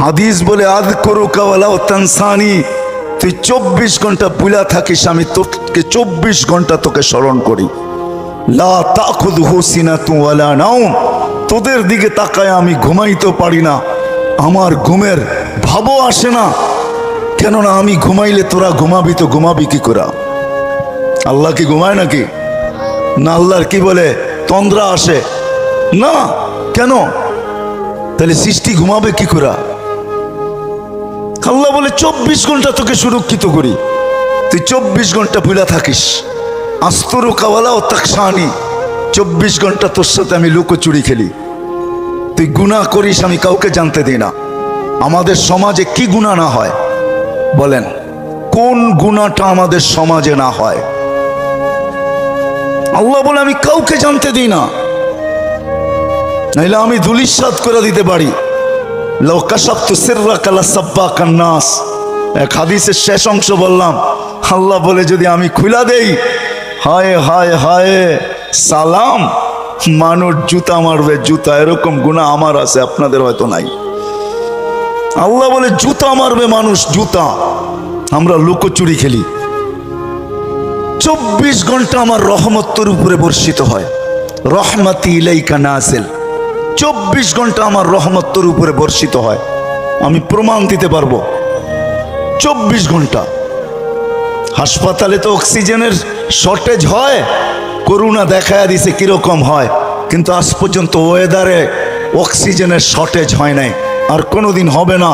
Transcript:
হাদিস বলে আযকুরুকা ওয়ালাউ তানসানি, তুই 24 ঘন্টা ভুলা থাকিস, আমি তোকে 24 ঘন্টা তোকে স্মরণ করি। লা তাখুযুহু সিনাতুন ওয়ালা নাওম, তোদের দিকে তাকায় আমি ঘুমাইতে পারি না, আমার ঘুমের ভাবও আসে না, কেননা আমি ঘুমাইলে তোরা ঘুমাবি, তো ঘুমাবি কি করে? আল্লাহ কি ঘুমায় নাকি? না আল্লাহর কি বলে তন্দ্রা আসে না? কেন? তাহলে সৃষ্টি ঘুমাবে কি করে? আল্লাহ বলে 24 ঘন্টা তোকে সুরক্ষিত করি, তুই 24 ঘন্টা ভুলা থাকিস। আস্তুরুকা ওয়ালাউ তাকশানি, 24 ঘন্টা তোর সাথে আমি লুকোচুরি খেলি, তুই গুনাহ করিস আমি কাউকে জানতে দিই না। আমাদের সমাজে কি গুনাহ না হয় বলেন? কোন গুনাহটা আমাদের সমাজে না হয়? আল্লাহ বলে আমি কাউকে জানতে দিই না, নাইলে আমি ধুলিসাৎ করে দিতে পারি। লাউ কাশাফতু সিররাকা লাসাব্বাকান নাস, এক হাদিসের শেষ অংশ বললাম, আল্লাহ বলে যদি আমি খুলা দেই, হায় হায় হায় সালাম, মানুষ জুতা মারবে জুতা। এরকম গুনাহ আমার আছে, আপনাদের হয়তো নাই। আল্লাহ বলে জুতা মারবে মানুষ জুতা, আমরা লুকোচুরি খেলি। 24 ঘন্টা আমার রহমত তোর উপরে বর্ষিত হয়, রহমতি ইলাইকা নাজিল। 24 ঘন্টা আমার রহমত তোর উপরে বর্ষিত হয়, আমি প্রমাণ দিতে পারবো। 24 ঘন্টা হাসপাতালে তো অক্সিজেনের শর্টেজ হয়, করোনা দেখায়া দিছে কিরকম হয়, কিন্তু আজ পর্যন্ত ওয়েদারে অক্সিজেনের শর্টেজ হয় নাই, আর কোনোদিন হবে না।